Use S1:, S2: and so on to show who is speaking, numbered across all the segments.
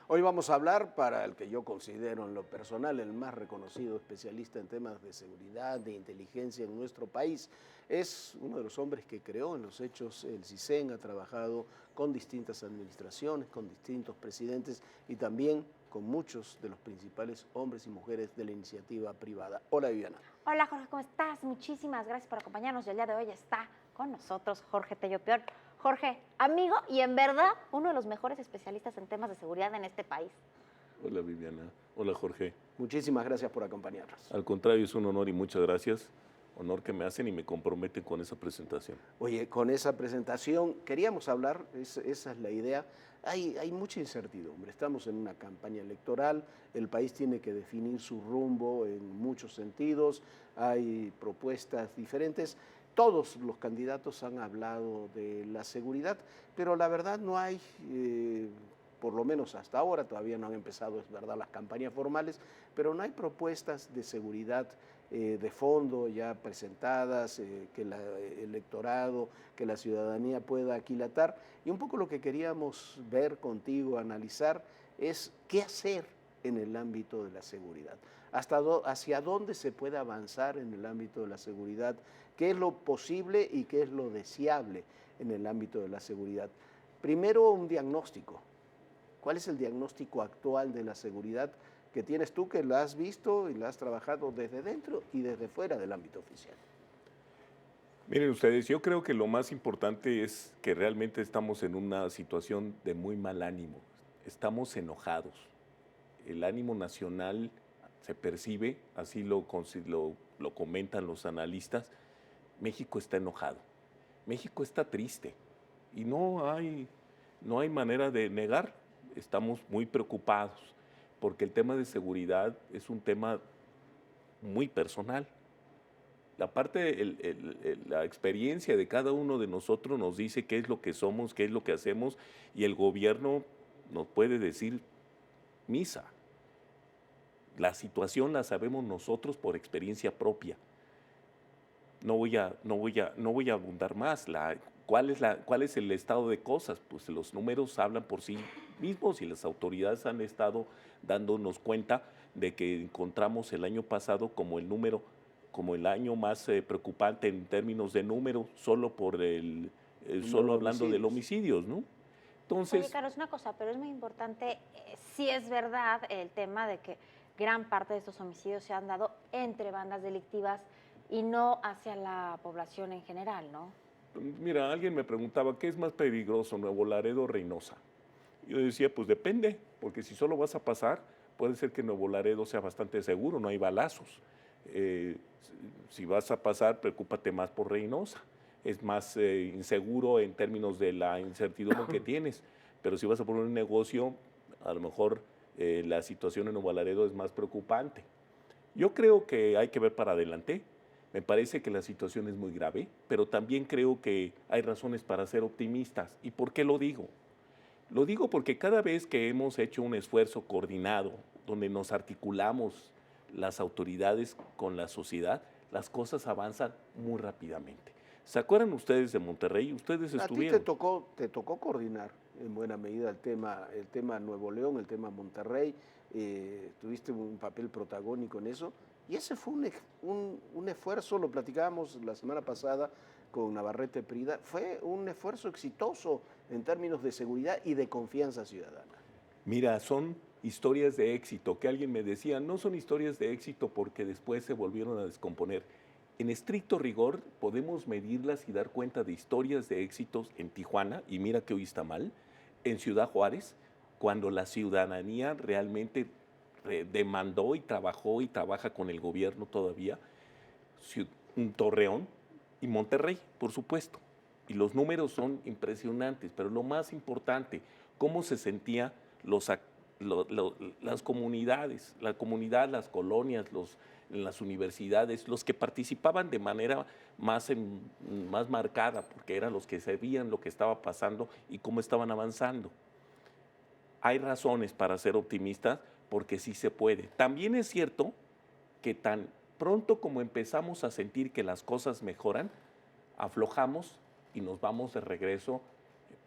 S1: Hoy vamos a hablar, para el que yo considero en lo personal el más reconocido especialista en temas de seguridad, de inteligencia en nuestro país. Es uno de los hombres que creó en los hechos el CISEN, ha trabajado con distintas administraciones, con distintos presidentes y también con muchos de los principales hombres y mujeres de la iniciativa privada. Hola, Viviana.
S2: Hola Jorge, ¿cómo estás? Muchísimas gracias por acompañarnos. Y el día de hoy está con nosotros Jorge Tello Pior. Jorge, amigo y en verdad uno de los mejores especialistas en temas de seguridad en este país.
S3: Hola Viviana, hola Jorge.
S1: Muchísimas gracias por acompañarnos.
S3: Al contrario, es un honor y muchas gracias. Honor que me hacen y me comprometen con esa presentación.
S1: Oye, con esa presentación queríamos hablar, esa es la idea. Hay mucha incertidumbre, estamos en una campaña electoral, el país tiene que definir su rumbo en muchos sentidos, hay propuestas diferentes. Todos los candidatos han hablado de la seguridad, pero la verdad no hay, por lo menos hasta ahora, todavía no han empezado, es verdad, las campañas formales, pero no hay propuestas de seguridad de fondo ya presentadas, que el electorado, que la ciudadanía pueda aquilatar. Y un poco lo que queríamos ver contigo, analizar, es qué hacer en el ámbito de la seguridad. Hacia dónde se puede avanzar en el ámbito de la seguridad, qué es lo posible y qué es lo deseable en el ámbito de la seguridad. Primero, un diagnóstico. ¿Cuál es el diagnóstico actual de la seguridad que tienes tú, que la has visto y la has trabajado desde dentro y desde fuera del ámbito oficial?
S3: Miren ustedes, yo creo que lo más importante es que realmente estamos en una situación de muy mal ánimo. Estamos enojados. El ánimo nacional se percibe, así lo comentan los analistas. México está enojado. México está triste y no hay manera de negar. Estamos muy preocupados porque el tema de seguridad es un tema muy personal. La parte, la experiencia de cada uno de nosotros nos dice qué es lo que somos, qué es lo que hacemos, y el gobierno nos puede decir misa. La situación la sabemos nosotros por experiencia propia. No voy a abundar más. ¿Cuál es el estado de cosas? Pues los números hablan por sí mismos y las autoridades han estado dándonos cuenta de que encontramos el año pasado como el año más preocupante en términos de número, solo hablando de homicidios, ¿no?
S2: Oye,
S3: Entonces,
S2: Carlos, una cosa, pero es muy importante, sí es verdad el tema de que gran parte de estos homicidios se han dado entre bandas delictivas y no hacia la población en general, ¿no?
S3: mira, alguien me preguntaba, ¿qué es más peligroso, Nuevo Laredo o Reynosa? Yo decía, pues depende, porque si solo vas a pasar, puede ser que Nuevo Laredo sea bastante seguro, no hay balazos. Eh, si vas a pasar, preocúpate más por Reynosa. Es más inseguro en términos de la incertidumbre que tienes. Pero si vas a poner un negocio, a lo mejor la situación en Nuevo Laredo es más preocupante. Yo creo que hay que ver para adelante. Me parece que la situación es muy grave, pero también creo que hay razones para ser optimistas. ¿Y por qué lo digo? Lo digo porque cada vez que hemos hecho un esfuerzo coordinado, donde nos articulamos las autoridades con la sociedad, las cosas avanzan muy rápidamente. ¿Se acuerdan ustedes de Monterrey? Ustedes
S1: A ti
S3: estuvieron.
S1: te tocó coordinar en buena medida el tema Nuevo León, el tema Monterrey, tuviste un papel protagónico en eso, y ese fue un esfuerzo, lo platicábamos la semana pasada con Navarrete Prida, fue un esfuerzo exitoso en términos de seguridad y de confianza ciudadana.
S3: Mira, son historias de éxito, que alguien me decía, no son historias de éxito porque después se volvieron a descomponer. En estricto rigor podemos medirlas y dar cuenta de historias de éxitos en Tijuana, y mira que hoy está mal, en Ciudad Juárez, cuando la ciudadanía realmente demandó y trabaja con el gobierno todavía, Torreón y Monterrey, por supuesto. Y los números son impresionantes, pero lo más importante, cómo se sentía las comunidades, la comunidad, las colonias, las universidades, los que participaban de manera más marcada, porque eran los que sabían lo que estaba pasando y cómo estaban avanzando. Hay razones para ser optimistas porque sí se puede. También es cierto que tan pronto como empezamos a sentir que las cosas mejoran, aflojamos y nos vamos de regreso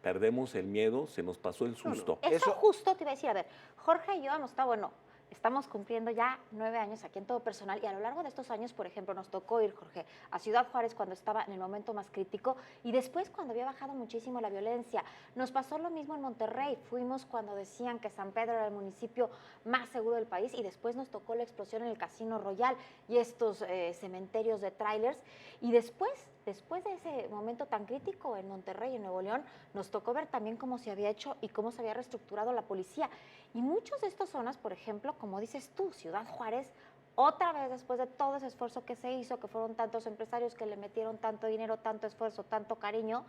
S3: perdemos el miedo, se nos pasó el
S1: No, no.
S3: susto.
S2: Eso justo te iba a decir, a ver, Jorge y yo hemos estado, bueno, estamos cumpliendo ya 9 años aquí en Todo Personal y a lo largo de estos años, por ejemplo, nos tocó ir, Jorge, a Ciudad Juárez cuando estaba en el momento más crítico y después cuando había bajado muchísimo la violencia. Nos pasó lo mismo en Monterrey, fuimos cuando decían que San Pedro era el municipio más seguro del país y después nos tocó la explosión en el Casino Royal y estos cementerios de trailers y después de ese momento tan crítico en Monterrey, en Nuevo León, nos tocó ver también cómo se había hecho y cómo se había reestructurado la policía. Y muchas de estas zonas, por ejemplo, como dices tú, Ciudad Juárez, otra vez después de todo ese esfuerzo que se hizo, que fueron tantos empresarios que le metieron tanto dinero, tanto esfuerzo, tanto cariño,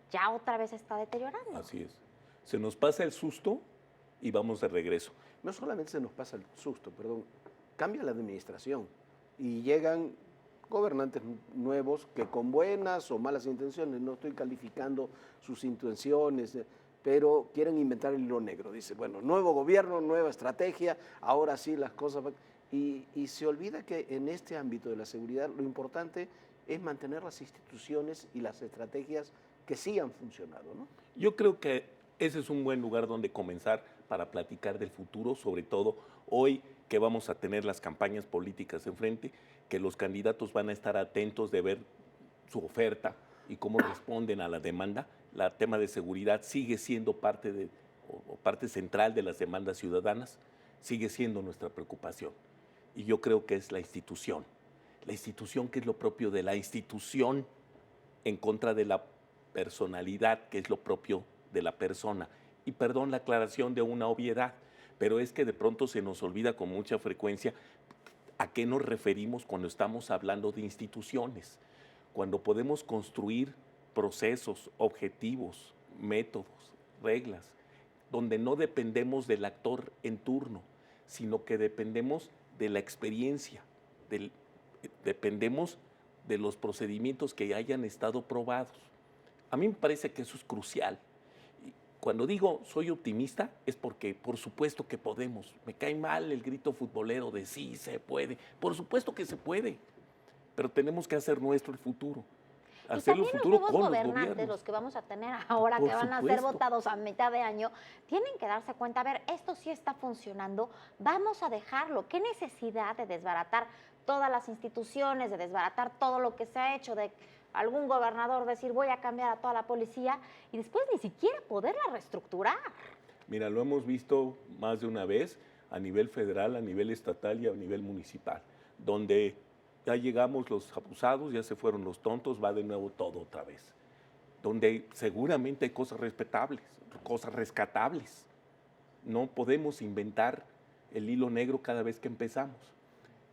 S2: ya otra vez está deteriorando.
S3: Así es. Se nos pasa el susto y vamos de regreso.
S1: No solamente se nos pasa el susto, perdón, cambia la administración y llegan gobernantes nuevos que con buenas o malas intenciones, no estoy calificando sus intenciones, pero quieren inventar el hilo negro. Dice, bueno, nuevo gobierno, nueva estrategia, ahora sí las cosas van. Y se olvida que en este ámbito de la seguridad lo importante es mantener las instituciones y las estrategias que sí han funcionado, ¿no?
S3: Yo creo que ese es un buen lugar donde comenzar para platicar del futuro, sobre todo hoy que vamos a tener las campañas políticas enfrente, que los candidatos van a estar atentos de ver su oferta y cómo responden a la demanda. El tema de seguridad sigue siendo parte central de las demandas ciudadanas, sigue siendo nuestra preocupación. Y yo creo que es la institución que es lo propio de la institución en contra de la personalidad, que es lo propio de la persona. Y perdón la aclaración de una obviedad, pero es que de pronto se nos olvida con mucha frecuencia a qué nos referimos cuando estamos hablando de instituciones, cuando podemos construir procesos, objetivos, métodos, reglas, donde no dependemos del actor en turno, sino que dependemos de la experiencia, dependemos de los procedimientos que hayan estado probados. A mí me parece que eso es crucial. Cuando digo soy optimista es porque por supuesto que podemos. Me cae mal el grito futbolero de sí se puede. Por supuesto que se puede, pero tenemos que hacer nuestro el futuro.
S2: Y también los nuevos gobernantes, los que vamos a tener ahora,
S3: Por
S2: que van a ser votados a mitad de año, tienen que darse cuenta, a ver, esto sí está funcionando, vamos a dejarlo. ¿Qué necesidad de desbaratar todas las instituciones, de desbaratar todo lo que se ha hecho, de algún gobernador decir voy a cambiar a toda la policía y después ni siquiera poderla reestructurar?
S3: Mira, lo hemos visto más de una vez a nivel federal, a nivel estatal y a nivel municipal, donde ya llegamos los abusados, ya se fueron los tontos, va de nuevo todo otra vez. Donde seguramente hay cosas respetables, cosas rescatables. No podemos inventar el hilo negro cada vez que empezamos.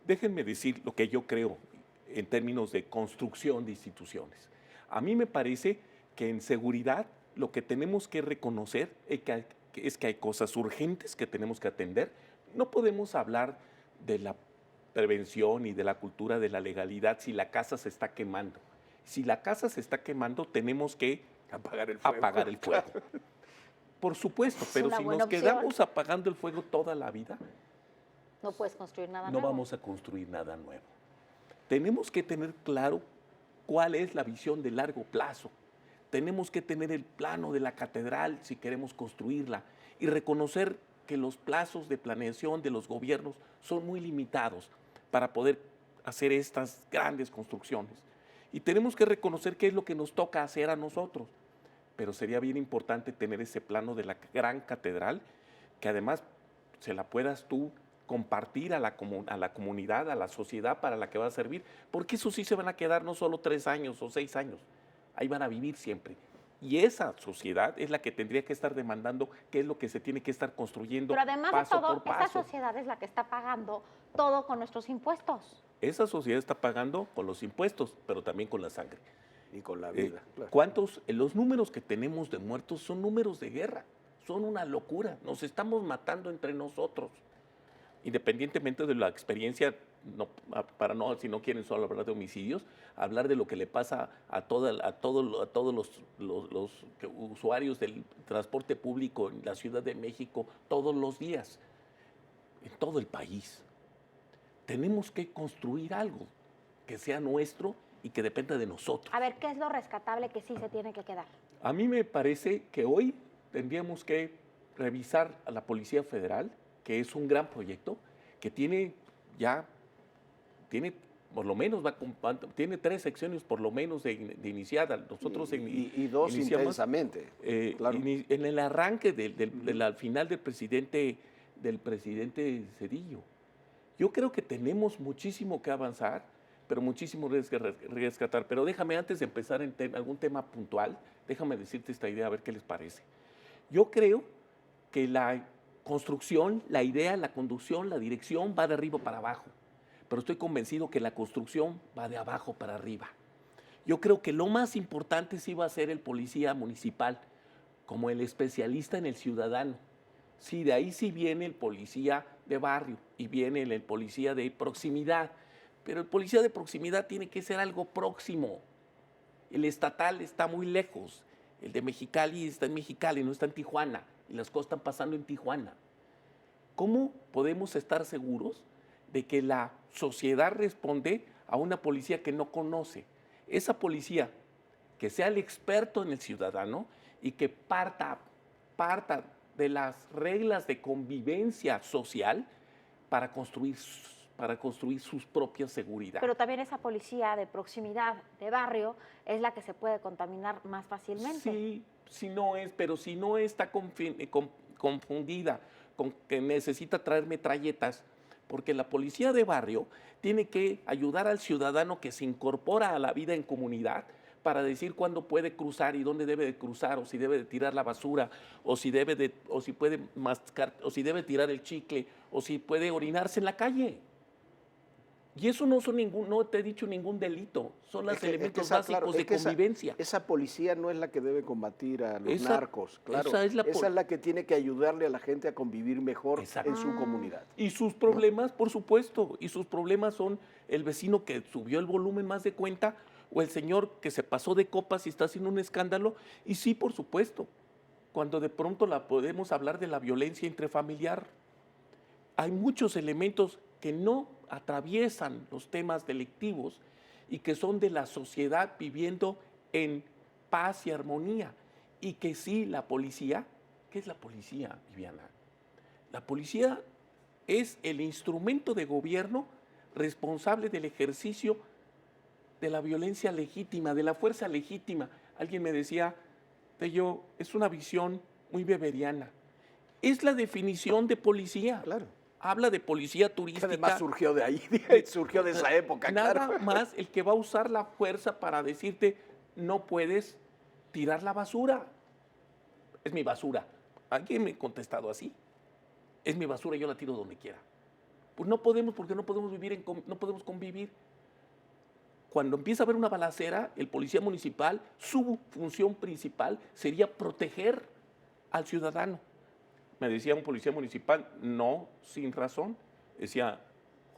S3: Déjenme decir lo que yo creo en términos de construcción de instituciones. A mí me parece que en seguridad lo que tenemos que reconocer es que hay cosas urgentes que tenemos que atender. No podemos hablar de la prevención y de la cultura de la legalidad si la casa se está quemando. Si la casa se está quemando, tenemos que apagar el fuego. Por supuesto, pero si nos quedamos apagando el fuego toda la vida,
S2: no puedes construir nada
S3: nuevo.
S2: No
S3: vamos a construir nada nuevo. Tenemos que tener claro cuál es la visión de largo plazo. Tenemos que tener el plano de la catedral si queremos construirla y reconocer que los plazos de planeación de los gobiernos son muy limitados para poder hacer estas grandes construcciones. Y tenemos que reconocer qué es lo que nos toca hacer a nosotros. Pero sería bien importante tener ese plano de la gran catedral, que además se la puedas tú compartir a la comunidad, a la sociedad para la que va a servir, porque eso sí se van a quedar no solo 3 años o 6 años, ahí van a vivir siempre. Y esa sociedad es la que tendría que estar demandando qué es lo que se tiene que estar construyendo paso por paso.
S2: Pero además de todo, esa sociedad es la que está pagando todo con nuestros impuestos.
S3: Esa sociedad está pagando con los impuestos, pero también con la sangre.
S1: Y con la vida.
S3: Claro. Los números que tenemos de muertos son números de guerra, son una locura, nos estamos matando entre nosotros. Independientemente de la experiencia, si no quieren solo hablar de homicidios, hablar de lo que le pasa a todos los usuarios del transporte público en la Ciudad de México todos los días, en todo el país. Tenemos que construir algo que sea nuestro y que dependa de nosotros.
S2: A ver, ¿qué es lo rescatable que sí se tiene que quedar?
S3: A mí me parece que hoy tendríamos que revisar a la Policía Federal, que es un gran proyecto, que tiene ya, tiene por lo menos, tiene 3 secciones por lo menos de iniciada. Nosotros
S1: y 2
S3: iniciamos,
S1: intensamente, claro.
S3: en el arranque al final del presidente Cedillo. Yo creo que tenemos muchísimo que avanzar, pero muchísimo que rescatar. Pero déjame, antes de empezar en algún tema puntual, déjame decirte esta idea, a ver qué les parece. Yo creo que la construcción, la idea, la conducción, la dirección va de arriba para abajo, pero estoy convencido que la construcción va de abajo para arriba. Yo creo que lo más importante sí va a ser el policía municipal, como el especialista en el ciudadano. Sí, de ahí sí viene el policía de barrio y viene el policía de proximidad, pero el policía de proximidad tiene que ser algo próximo. El estatal está muy lejos, el de Mexicali está en Mexicali, no está en Tijuana, y las cosas están pasando en Tijuana. ¿Cómo podemos estar seguros de que la sociedad responde a una policía que no conoce? Esa policía que sea el experto en el ciudadano y que parta de las reglas de convivencia social para construir sus propias seguridad.
S2: Pero también esa policía de proximidad, de barrio, es la que se puede contaminar más fácilmente.
S3: Sí, pero si no está confundida con que necesita traer metralletas, porque la policía de barrio tiene que ayudar al ciudadano que se incorpora a la vida en comunidad para decir cuándo puede cruzar y dónde debe de cruzar, o si debe de tirar la basura, o si puede mascar, o si debe tirar el chicle, o si puede orinarse en la calle. Y eso no te he dicho ningún delito, son los elementos básicos de convivencia.
S1: Esa policía no es la que debe combatir a los narcos, claro. Esa es la que tiene que ayudarle a la gente a convivir mejor en su comunidad.
S3: Y sus problemas, por supuesto, y sus problemas son el vecino que subió el volumen más de cuenta, o el señor que se pasó de copas y está haciendo un escándalo. Y sí, por supuesto, cuando de pronto podemos hablar de la violencia intrafamiliar, hay muchos elementos que no atraviesan los temas delictivos y que son de la sociedad viviendo en paz y armonía. Y que sí, la policía, ¿qué es la policía, Viviana? La policía es el instrumento de gobierno responsable del ejercicio de la violencia legítima, de la fuerza legítima. Alguien me decía, Tello, es una visión muy weberiana. Es la definición de policía.
S1: Claro.
S3: Habla de policía turística.
S1: Que además surgió de ahí, surgió de esa época.
S3: Nada
S1: claro.
S3: más el que va a usar la fuerza para decirte, no puedes tirar la basura. Es mi basura. ¿Alguien me ha contestado así? Es mi basura, yo la tiro donde quiera. Pues no podemos, porque no podemos no podemos convivir. Cuando empieza a haber una balacera, el policía municipal, su función principal sería proteger al ciudadano. Me decía un policía municipal, no sin razón, decía,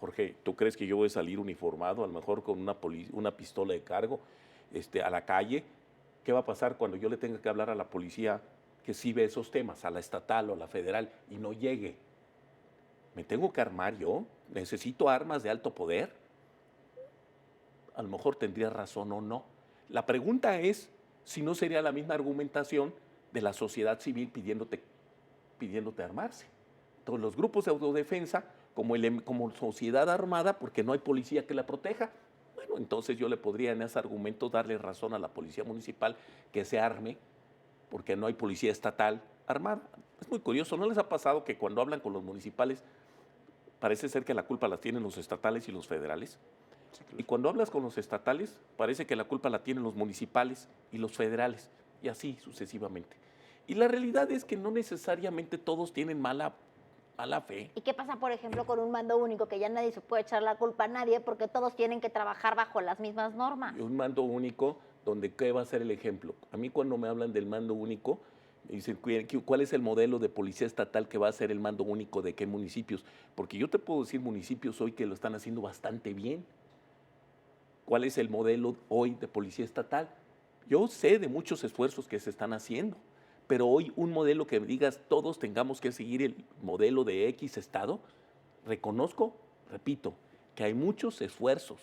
S3: Jorge, ¿tú crees que yo voy a salir uniformado, a lo mejor con una pistola de cargo, a la calle? ¿Qué va a pasar cuando yo le tenga que hablar a la policía que sí ve esos temas, a la estatal o a la federal, y no llegue? ¿Me tengo que armar yo? ¿Necesito armas de alto poder? A lo mejor tendría razón o no. La pregunta es si no sería la misma argumentación de la sociedad civil pidiéndote armarse. Entonces los grupos de autodefensa, como sociedad armada, porque no hay policía que la proteja, bueno, entonces yo le podría en ese argumento darle razón a la policía municipal que se arme, porque no hay policía estatal armada. Es muy curioso, ¿no les ha pasado que cuando hablan con los municipales parece ser que la culpa la tienen los estatales y los federales? Sí, claro. Y cuando hablas con los estatales, parece que la culpa la tienen los municipales y los federales, y así sucesivamente. Y la realidad es que no necesariamente todos tienen mala fe.
S2: ¿Y qué pasa, por ejemplo, con un mando único, que ya nadie se puede echar la culpa a nadie porque todos tienen que trabajar bajo las mismas normas?
S3: Un mando único donde ¿qué va a ser el ejemplo? A mí cuando me hablan del mando único, me dicen, ¿cuál es el modelo de policía estatal que va a ser el mando único de qué municipios? Porque yo te puedo decir municipios hoy que lo están haciendo bastante bien. ¿Cuál es el modelo hoy de policía estatal? Yo sé de muchos esfuerzos que se están haciendo, pero hoy un modelo que digas todos tengamos que seguir el modelo de X estado, reconozco, repito, que hay muchos esfuerzos,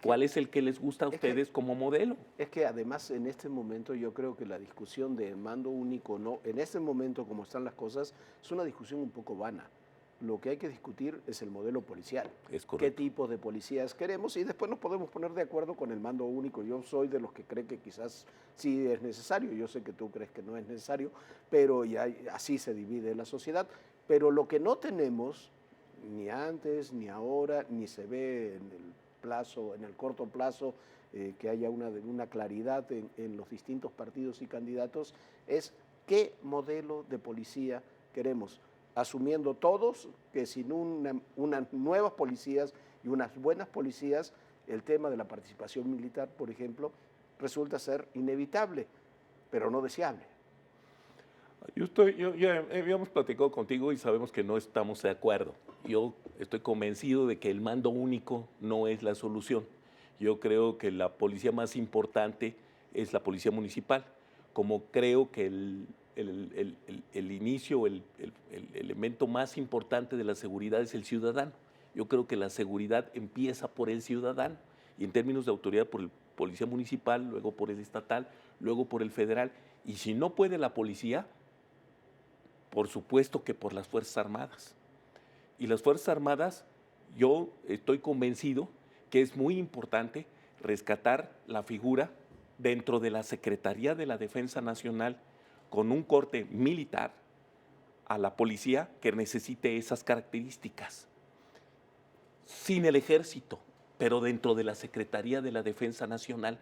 S3: ¿Cuál es el que les gusta a ustedes como modelo?
S1: Es que además en este momento yo creo que la discusión de mando único, no, en este momento como están las cosas, es una discusión un poco vana. Lo que hay que discutir es el modelo policial.
S3: Es
S1: ¿Qué
S3: correcto.
S1: tipo de policías queremos? Y después nos podemos poner de acuerdo con el mando único. Yo soy de los que cree que quizás sí es necesario. Yo sé que tú crees que no es necesario, pero ya así se divide la sociedad. Pero lo que no tenemos, ni antes, ni ahora, ni se ve en el plazo, en el corto plazo, que haya una claridad en los distintos partidos y candidatos, es qué modelo de policía queremos, asumiendo todos que sin unas nuevas policías y unas buenas policías, el tema de la participación militar, por ejemplo, resulta ser inevitable, pero no deseable.
S3: Ya habíamos platicado contigo y sabemos que no estamos de acuerdo. Yo estoy convencido de que el mando único no es la solución. Yo creo que la policía más importante es la policía municipal, como creo que el inicio, el elemento más importante de la seguridad es el ciudadano. Yo creo que la seguridad empieza por el ciudadano y en términos de autoridad por el policía municipal, luego por el estatal, luego por el federal. Y si no puede la policía, por supuesto que por las Fuerzas Armadas. Y las Fuerzas Armadas, yo estoy convencido que es muy importante rescatar la figura dentro de la Secretaría de la Defensa Nacional con un corte militar a la policía que necesite esas características. Sin el ejército, pero dentro de la Secretaría de la Defensa Nacional,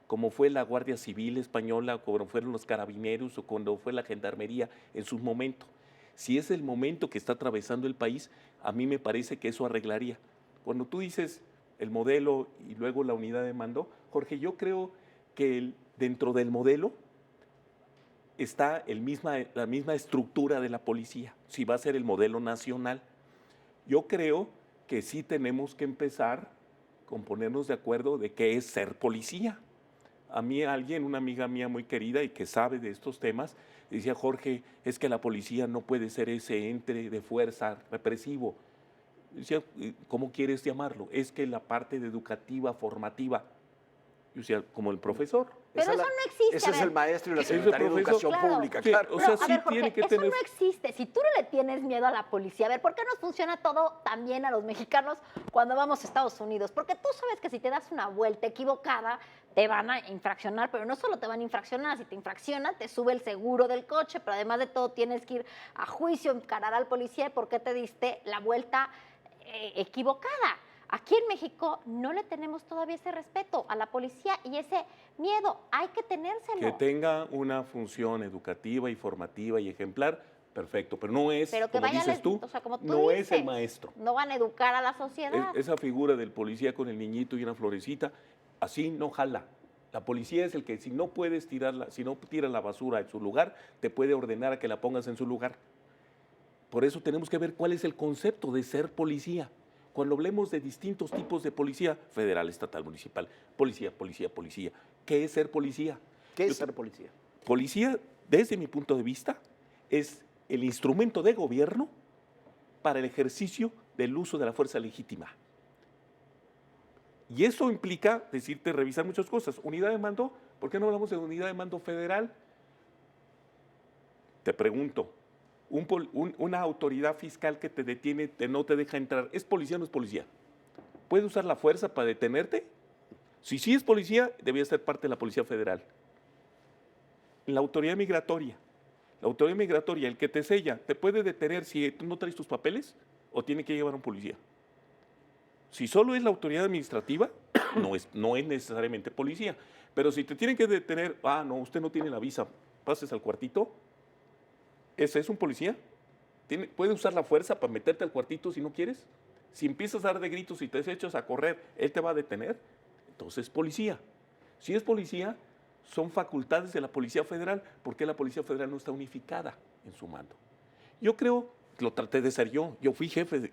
S3: como fue la Guardia Civil Española, como fueron los carabineros o cuando fue la Gendarmería en su momento. Si es el momento que está atravesando el país, a mí me parece que eso arreglaría. Cuando tú dices el modelo y luego la unidad de mando, Jorge, yo creo que dentro del modelo está la misma estructura de la policía, si va a ser el modelo nacional. Yo creo que sí tenemos que empezar con ponernos de acuerdo de qué es ser policía. A mí una amiga mía muy querida y que sabe de estos temas, decía, Jorge, es que la policía no puede ser ese ente de fuerza represivo. Decía, ¿cómo quieres llamarlo? Es que la parte de educativa, formativa, yo decía, como el profesor.
S2: Pero eso no existe.
S1: Ese es el maestro y la secretaria de Educación Pública,
S3: Sí,
S1: claro.
S3: o sea,
S2: Pero,
S3: sí
S2: a ver, Jorge,
S3: tiene que
S2: eso
S3: tener...
S2: no existe. Si tú no le tienes miedo a la policía, a ver, ¿por qué nos funciona todo tan bien a los mexicanos cuando vamos a Estados Unidos? Porque tú sabes que si te das una vuelta equivocada, te van a infraccionar, pero no solo te van a infraccionar, si te infraccionan, te sube el seguro del coche, pero además de todo tienes que ir a juicio, encarar al policía de por qué te diste la vuelta equivocada. Aquí en México no le tenemos todavía ese respeto a la policía y ese miedo. Hay que tenérselo.
S3: Que tenga una función educativa y formativa y ejemplar, perfecto, pero no es,
S2: Pero que
S3: como
S2: vaya
S3: dices tú,
S2: o sea, como tú
S3: no
S2: dices,
S3: es el maestro.
S2: No van a educar a la sociedad.
S3: Esa figura del policía con el niñito y una florecita, así no jala. La policía es el que si no puedes tirarla, si no tiras la basura en su lugar, te puede ordenar a que la pongas en su lugar. Por eso tenemos que ver cuál es el concepto de ser policía. Cuando hablemos de distintos tipos de policía, federal, estatal, municipal, policía, ¿qué es ser policía?
S1: ¿Qué es ser policía?
S3: Policía, desde mi punto de vista, es el instrumento de gobierno para el ejercicio del uso de la fuerza legítima. Y eso implica decirte, revisar muchas cosas. Unidad de mando, ¿por qué no hablamos de unidad de mando federal? Te pregunto, una autoridad fiscal que te detiene, no te deja entrar, ¿es policía o no es policía? ¿Puede usar la fuerza para detenerte? Si sí es policía, debía ser parte de la Policía Federal. La autoridad migratoria, el que te sella, ¿te puede detener si tú no traes tus papeles o tiene que llevar a un policía? Si solo es la autoridad administrativa, no es necesariamente policía. Pero si te tienen que detener, no, usted no tiene la visa, pases al cuartito, ¿ese es un policía? ¿Puede usar la fuerza para meterte al cuartito si no quieres? Si empiezas a dar de gritos y te echas a correr, ¿él te va a detener? Entonces es policía. Si es policía, son facultades de la Policía Federal, porque la Policía Federal no está unificada en su mando. Yo creo, lo traté de ser yo fui jefe,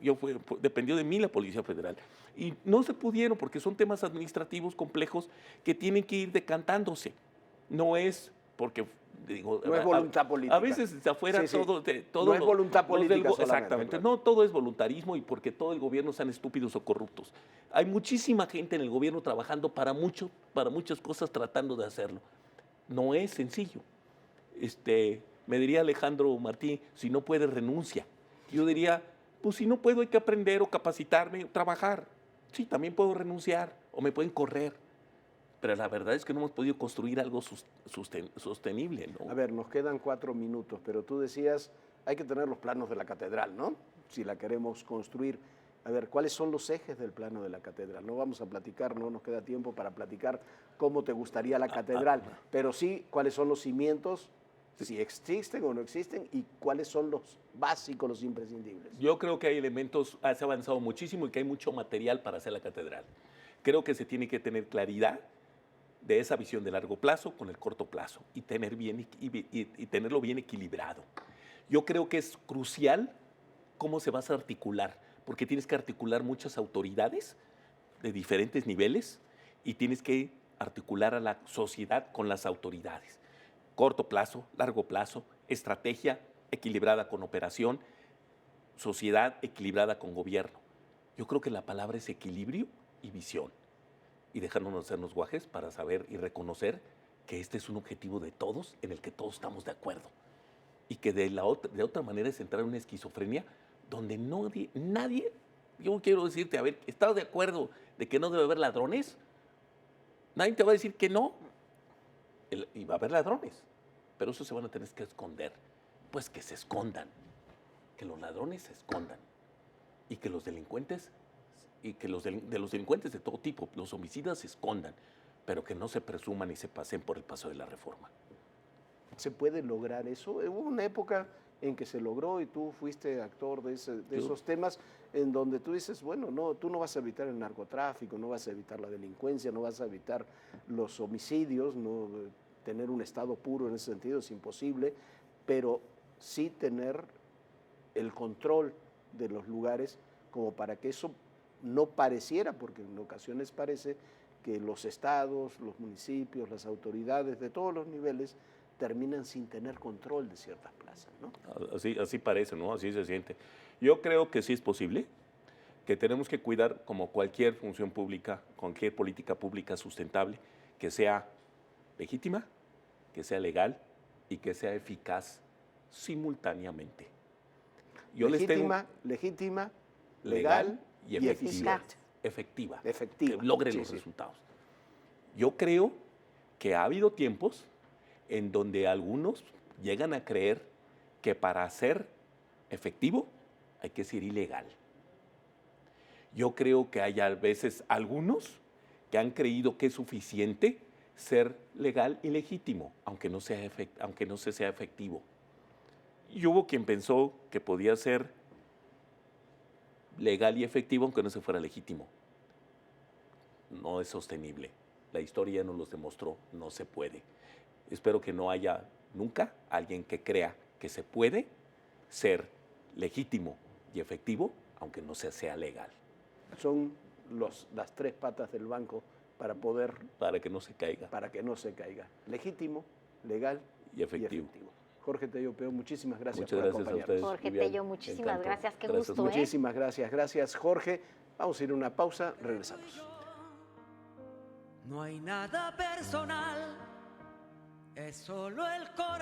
S3: dependió de mí la Policía Federal. Y no se pudieron porque son temas administrativos complejos que tienen que ir decantándose. No es porque digo,
S1: No es voluntad política.
S3: A veces de afuera
S1: Sí, sí.
S3: todo
S1: No es voluntad política solamente,
S3: exactamente,
S1: claro.
S3: no todo es voluntarismo y porque todo el gobierno sean estúpidos o corruptos. Hay muchísima gente en el gobierno trabajando para muchas cosas tratando de hacerlo. No es sencillo. Me diría Alejandro Martín, si no puede, renuncia. Yo diría, pues si no puedo, hay que aprender o capacitarme, trabajar. Sí, también puedo renunciar o me pueden correr. Pero la verdad es que no hemos podido construir algo sostenible, ¿no?
S1: A ver, nos quedan 4 minutos, pero tú decías, hay que tener los planos de la catedral, ¿no? Si la queremos construir. A ver, ¿cuáles son los ejes del plano de la catedral? No vamos a platicar, no nos queda tiempo para platicar cómo te gustaría la catedral, pero sí cuáles son los cimientos, si existen o no existen, y cuáles son los básicos, los imprescindibles.
S3: Yo creo que hay elementos, se ha avanzado muchísimo y que hay mucho material para hacer la catedral. Creo que se tiene que tener claridad de esa visión de largo plazo con el corto plazo y tenerlo bien equilibrado. Yo creo que es crucial cómo se va a articular, porque tienes que articular muchas autoridades de diferentes niveles y tienes que articular a la sociedad con las autoridades. Corto plazo, largo plazo, estrategia equilibrada con operación, sociedad equilibrada con gobierno. Yo creo que la palabra es equilibrio y visión. Y dejarnos hacernos guajes para saber y reconocer que este es un objetivo de todos en el que todos estamos de acuerdo. Y que de otra manera es entrar en una esquizofrenia donde nadie, yo quiero decirte, a ver, ¿estás de acuerdo de que no debe haber ladrones? Nadie te va a decir que no. Y va a haber ladrones, pero esos se van a tener que esconder. Pues que se escondan, que los ladrones se escondan y que los delincuentes de los delincuentes de todo tipo, los homicidas se escondan, pero que no se presuman y se pasen por el paso de la reforma.
S1: ¿Se puede lograr eso? Hubo una época en que se logró y tú fuiste actor de esos temas en donde tú dices, bueno, no, tú no vas a evitar el narcotráfico, no vas a evitar la delincuencia, no vas a evitar los homicidios, no, tener un estado puro en ese sentido es imposible, pero sí tener el control de los lugares como para que eso no pareciera, porque en ocasiones parece que los estados, los municipios, las autoridades de todos los niveles terminan sin tener control de ciertas plazas, ¿no?
S3: Así parece, ¿no? Así se siente. Yo creo que sí es posible, que tenemos que cuidar, como cualquier función pública, cualquier política pública sustentable, que sea legítima, que sea legal y que sea eficaz simultáneamente.
S1: Legítima, legal
S3: y
S1: efectiva.
S3: Efectiva.
S1: Efectiva.
S3: Que logre los resultados. Yo creo que ha habido tiempos en donde algunos llegan a creer que para ser efectivo hay que ser ilegal. Yo creo que hay a veces algunos que han creído que es suficiente ser legal y legítimo, aunque no sea efectivo. Y hubo quien pensó que podía ser legal y efectivo aunque no se fuera legítimo. No es sostenible. La historia nos lo demostró, no se puede. Espero que no haya nunca alguien que crea que se puede ser legítimo y efectivo aunque no sea legal.
S1: Son las 3 patas del banco para poder...
S3: Para que no se caiga.
S1: Para que no se caiga. Legítimo, legal
S3: y efectivo.
S1: Jorge Tello Peo, muchísimas gracias
S3: por
S1: acompañarnos.
S3: A ustedes,
S2: Jorge Tello, muchísimas gracias. Qué
S3: gracias.
S2: gusto,
S1: Muchísimas gracias, Jorge. Vamos a ir a una pausa, regresamos.
S4: No hay nada personal, es solo el corazón.